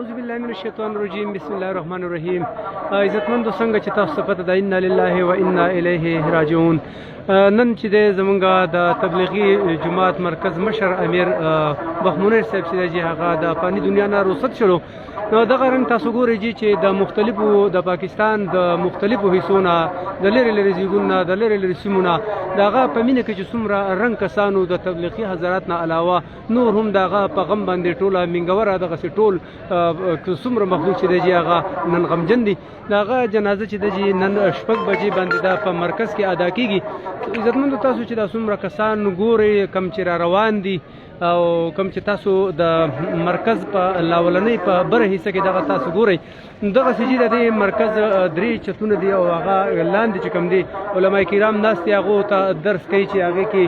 اعوذ بالله من الشیطان الرجیم بسم الله الرحمن الرحیم. عزتمندو څنګه چې تاسو ته پته ده انا لله و انا الیه راجعون. نن چې د زمونږ د تبلیغي جماعت مرکز مشر امیر بخمونر صاحب چې هغه د فانی دنیا نه رخصت شلو، نو دغه رنګ تاسو ګورئ چې د مختلفو د پاکستان د مختلفو حصو نه د لرې لرې ځایونو د لرې لرې سیمو نه دغه په مینه کې چې څومره رنګ کسانو د تبلیغي حضرات نه علاوه نور هم دغه په غم باندې ټوله منګوره دغسې ټول څومره مخلوق چې دی هغه نن غمجن دي. دغه جنازه چې دی نن 6 بجې باندې دا په مرکز کې ادا کیږي. عزتمندو تاسو چې دا څومره کسان ګورئ کم چې را روان دي او کم چې تاسو د مرکز په لاولنۍ په بره حصه کې دغه تاسو ګورئ، دغه سجی د مرکز 3 چتونه دي او هغه لاندې چې کوم دي علما کرام ناست دي، هغو ته درس کوي چې هغې کې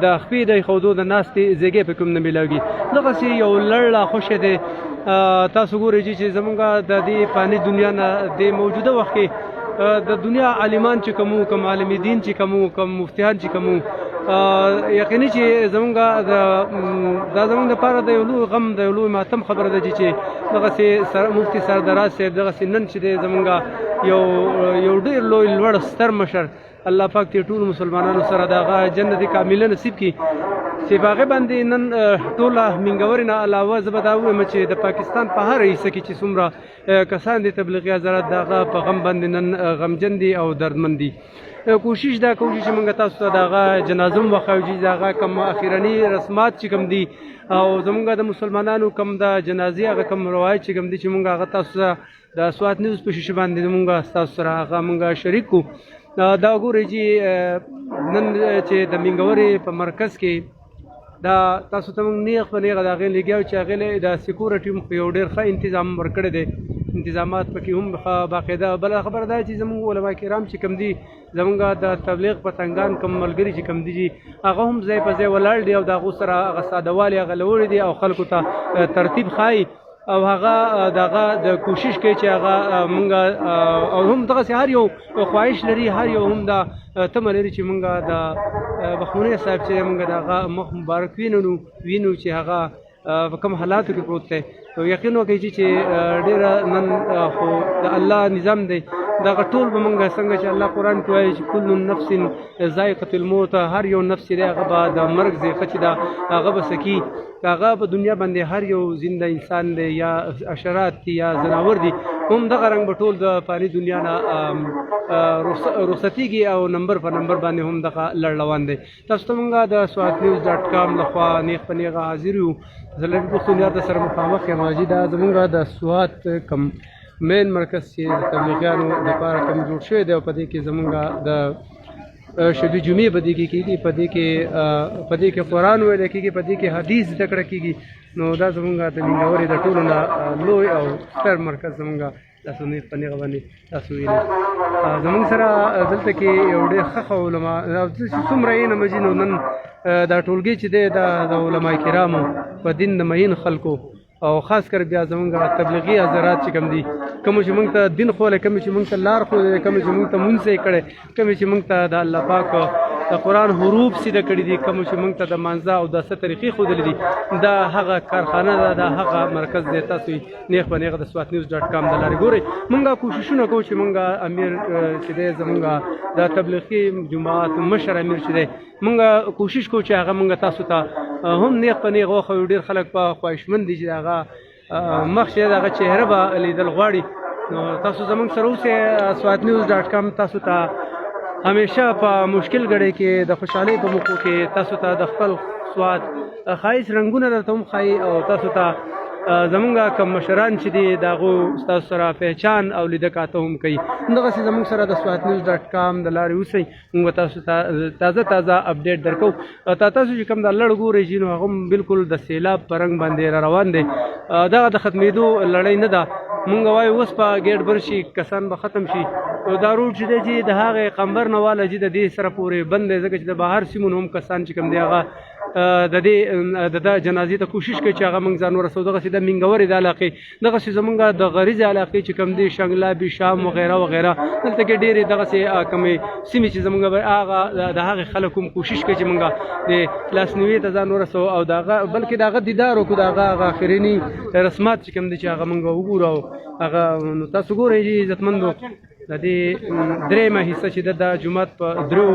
د خپې د ایښودو د ناستې ځایګۍ په کوم نه میلاږي. دغسې یو لړ خوښه دی. تاسو ګورئ چې زمونږ د دې فاني دنیا نه د موجوده وخت کې د دنیا عالمان چې کوم کم عالم دین چې کوم مفتیان چې کوم یقیني چې زمونږ دا زمونږ لپاره د یو لوی غم د یو لوی ماتم خبره ده چې دغسې مفتي سردراز صاحب دغسې نن چې دی زمونږ یو ډېر لوی لوړ ستر مشر الله پاک دې ټولو مسلمانانو سره دغه جنت کامله نصیب کړي چې په هغې باندې نن ټوله منګورې نه علاوه زه به دا ووایم چې د پاکستان په هر حصه کې چې څومره کسان دي تبلیغي حضرات دغه په غم باندې نن غمجن دي او دردمند دي. کوشش دا کوو چې موږ تاسو ته دغه جنازه هم وښیو چې دغه کوم اخرني رسمات چې کوم دي او زمونږ د مسلمانانو کوم د جنازې هغه کوم روایت چې کوم دي چې موږ هغه تاسو ته د سوات نیوز په شیشه باندې موږ ستاسو سره هغه موږ شریک کړو. دا ګورئ چې نن چې د منګورې په مرکز کې دا تاسو ته موږ نیغ په نیغه د هغې لګیاو چې هغې د سکیورټي هم یو ډېر ښه انتظام ورکړی دی، انتظامات پکې هم باقاعده. بله خبره دا چې زموږ علما کرام چې کوم دي زمونږ د تبلیغ پتنګان کوم ملګري چې کوم دي هغه هم ځای په ځای ولاړ دي او د هغو سره هغه سادهوالي هغه لوړې دي او خلکو ته ترتیب ښایي او هغه دغه د کوشش کوي چې هغه مونږ او هم دغسې هر یو خواهش لري، هر یو هم دا تمه لري چې مونږ د بخمونی صاحب چې مونږ د هغه مخ مبارک وینو چې هغه په کوم حالاتو کې پروت دی. یقین وکړئ چې ډېره نن خو د الله نظام دی دغه ټول به مونږ څنګه چې الله قرآن کې وایي چې کل نفس ذائقة الموت، هر یو نفس چې دی هغه به د مرګ ذایقه چې ده هغه به څکي. هغه په دنیا باندې هر یو زنده انسان دی یا حشرات دي یا ځناور دي هم دغه رنګ به ټول د فاني دنیا نه رخصتېږي او نمبر په نمبر باندې هم دغه لړ روان دی. تاسو ته مونږ د سوات نیوز .com لخوا نیغ په نیغه حاضر یو. زه لږ پښتونیا د سره مخامخ یم حاجي. دا زمونږ د سوات کم مین مرکز چې د تبلیغیانو دپاره کوم جوړ شوی دی او په دې کې زمونږ د شبي جمعې په دې کې کېږي، په دې کې قرآن ویل کېږي، په دې کې حدیث زده کړه کېږي. نو دا زمونږ د منګورې د ټولو نه لوی او ستر مرکز زمونږ تاسو نیغ په نیغه باندې تاسو وینئ. زمونږ سره دلته کې یو ډېر ښه علما څومره یې نه مجي نو نن دا ټولګي چې دی د علما کرامو په دین د مهین خلکو او خاص کر بیا زمونږ تبلیغي حضرات چې کوم دي کوم چې موږ ته دین ښوولی، کوم چې موږ ته لار ښودلی، کوم چې موږ ته مونځ یې کړی، کوم چې موږ ته د الله پاک د قرآن حروف سیده کړي دي، کوم چې موږ ته د مانځه او د څه طریقې ښودلې دي، دا هغه کارخانه ده، دا هغه مرکز دی. تاسو یې نیغ په نیغه د سوات نیوز .com د لارې ګورئ. موږ کوششونه کوو چې موږ امیر چې دی زمونږ د تبلیغي جماعت مشر امیر چې دی موږ کوشش کوو چې هغه موږ تاسو ته هم نیغ په نیغ وښیو. ډېر خلک په خواهشمند دي چې د هغه مخ چې دغه چهره به لیدل غواړي. نو تاسو زمونږ سره اوسئ. سوات نیوز .com تاسو ته همیشه په مشکل ګړی کې د خوشحالۍ په موقعو کې تاسو ته د خپل سوات ښایست رنګونه درته هم ښایي او تاسو ته زمونږ کوم مشران چې دي د هغو ستاسو سره پہچان او لیده کاته هم کوي. همدغسې زمونږ سره د سوات نیوز .com د لارې اوسئ. موږ به تاسو ته تازه اپډیټ درکوو. تاسو چې کوم دا لړ ګورئ چې نو هغه هم بالکل د سیلاب په رنګ باندې را روان دی. دغه د ختمېدو لړۍ نه ده. مونږ وایو اوس په ګیټ بر شي کسان به ختم شي. دا روډ چې دی چې د هغې قمبر نه واله چې د دې سره پورې بند دی ځکه چې د بهر سیمو نه هم کسان چې کوم دی هغه د دې د جنازې ته کوشش کوي چې هغه موږ ځان ورسوو. دغسې د مینګورې د علاقې دغسې زمونږ د غریزې علاقې چې کوم دي شنګلابي شام وغیره وغیره دلته کې ډېرې دغسې کومې سیمې چې زمونږ هغه د هغې خلک هم کوشش کوي چې موږ د لاسنیوي ته ځان ورسوو او د هغه بلکې د هغه دیدار وکړو د هغه آخریني رسمات چې کوم دي چې هغه موږ وګورو. هغه نو تاسو ګورئ چې عزتمندو د دې درېیمه حصه چې د جومات په درو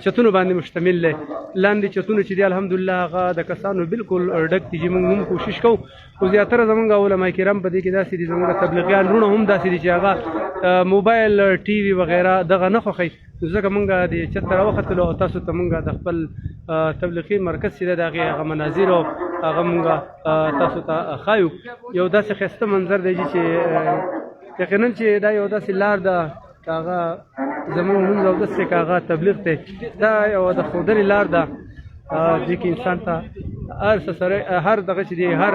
چتونو باندې مشتمل دی. لاندې چتونه چې دي الحمدلله هغه د کسانو بالکل ډک دي چې موږ هم کوشش کوو. خو زیاتره زمونږ علما کرام په دې کې داسې دي زمونږ تبلیغیان وروڼه هم داسې دي چې هغه موبایل ټي وي وغیره دغه نه خوښوي. ځکه موږ د چت ته راوختلو او تاسو ته موږ د خپل تبلیغي مرکز چې دی د هغې هغه مناظر او هغه موږ تاسو ته ښایو. یو داسې ښایسته منظر دی چې یقینا چې دا یو داسې لار ده که هغه زمونږ لمونځ اودس دی که هغه تبلیغ دی دا یوه د ښودنې لار ده دې کې انسان ته هر څه سره هر دغه چې دی هر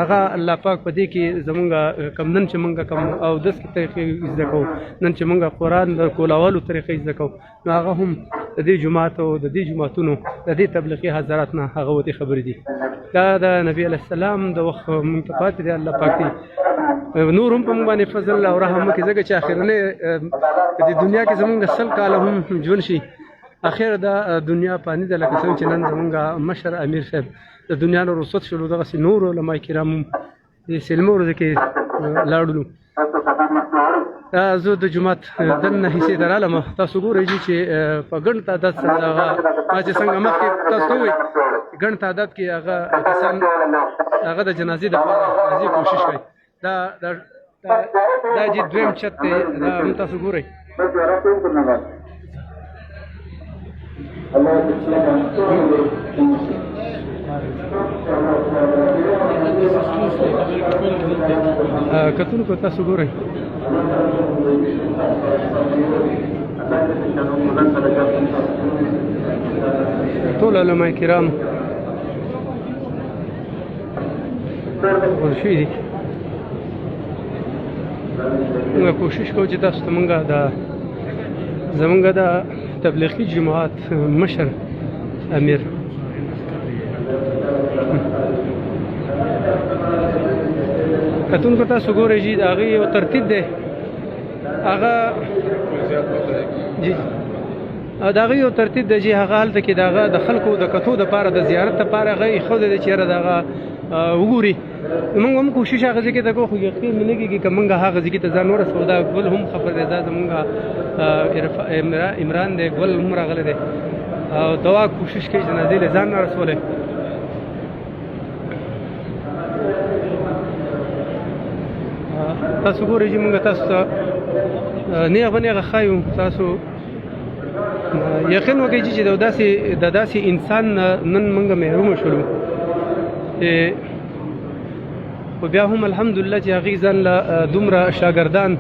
هغه الله پاک په دې کې زمونږ کوم نن چې مونږ کوم اودس کې طریقې زده کوو نن چې مونږ قرآن د کولولو طریقې زده کوو نو هغه هم د دې جومات او د دې جوماتونو د دې تبلیغي حضرات نه هغه وتې خبرې دي. دا د نبي علیه السلام د وخت مونږ ته پاتې دی. الله پاک دی نور هم په موږ باندې فضل او رحم وکړي ځکه چې اخرنۍ په دې دنیا کې زمونږ 100 کاله هم ژوند شي اخر د دنیا پانی ده لکه څنګه چې نن زمونږ مشر امیر صاحب د دنیا نه رخصت شولو دغسې نور علما کرام هم د سلمه ورځو کې لاړلو. زه د جومات دننه حصې ته رالم. تاسو ګورئ چې په ګڼ تعداد سره هغه ما چې څنګه مخکې تاسو ته ووایي ګڼ تعداد کې هغه کسان هغه د جنازې دپاره راځي کوشش کوي. دا چې دویم چت دی دا هم تاسو ګورئ. کتونکو تاسو ګورئ ټول علماء کرام ورشوي دي. موږ کوشش کوو چې تاسو ته موږ زمونږ د تبلیغي جماعت مشر امیر کتونکو تاسو ګورئ چې د هغې یو ترتیب دی هغه د هغې یو ترتیب دی چې هغه هلته کې د هغه د خلکو د کتو دپاره د زیارت دپاره هغه ایښودی دی چې یاره د هغه وګوري. موږ هم کوشش هغه ځای کې ته کوو خو یقین مې نه کېږي که موږ هغه ځای کې ته ځان ورسوو. دا ګل هم خبر دی دا زمونږ عمران دی ګل هم راغلی دی او دوا کوشش کوي جنازې له ځان نه رسولی. تاسو ګورئ چې موږ تاسو ته نیغ به نیغه ښایو. تاسو یقین وکړئ چې د داسې انسان نن موږ محرومه شولو خو بیا هم الحمدلله چې هغې ځان له دومره شاګردان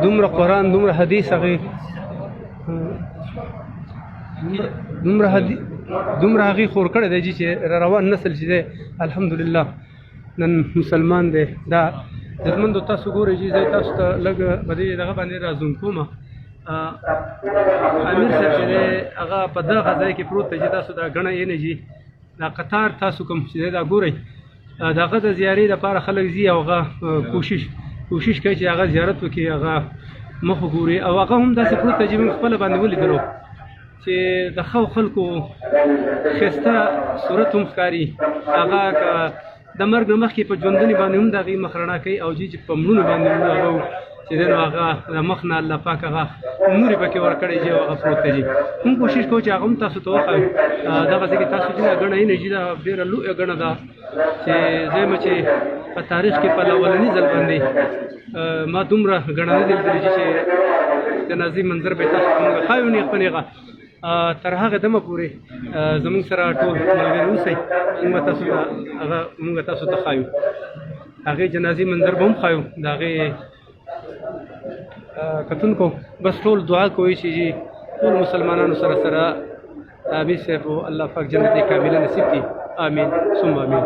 دومره قرآن دومره حدیث هغې دومره هغې خور کړی دی چې روان نسل چې دی الحمدلله نن مسلمان دی. دا عزتمندو تاسو ګورئ چې زه تاسو ته لږ په دې دغه باندې رازوم کوم. امیر صاحب چې دی هغه په دغه ځای کې پروت دی چې تاسو دا ګڼه یې جي دا قطار تاسو کوم چې دی دا ګورئ د هغه د زیارې دپاره خلک ځي او هغه کوشش کوي چې هغه زیارت وکړي هغه مخ وګوري او هغه هم داسې پروت دی چې موږ خپله باندې ولیدلو چې د ښو خلکو ښایسته صورت هم ښکاري. هغه که د مرګ نه مخکې په ژوندوني باندې هم د هغې مخ رڼا کوي او چې په مړونو باندې هم هغه چې دی نو هغه د مخ نه الله پاک هغه نورې پکې ورکړی چې هغه پروت دی. موږ کوشش کوو چې هغه هم تاسو ته وښایو. دغه ځای کې تاسو چې دا ګڼه یې دا ډېره لویه ګڼه ده چې زه چې په تاریخ کې په اولني ځل باندې ما دومره ګڼه نه دي لیدلې چې جنازې منظر به تاسو ته موږ ښایو نیغ په نیغه. تر هغه دمه پورې زموږ سره ټول ملګري اوسئ. موږ تاسو ته ښایو هغې جنازې منظر به هم ښایو د هغې کتونکو. بس ټول دعا کوئ چې ټول مسلمانانو سره امیر صاحب الله پاک جنت کامله نصیب کړي. آمین ثم آمین.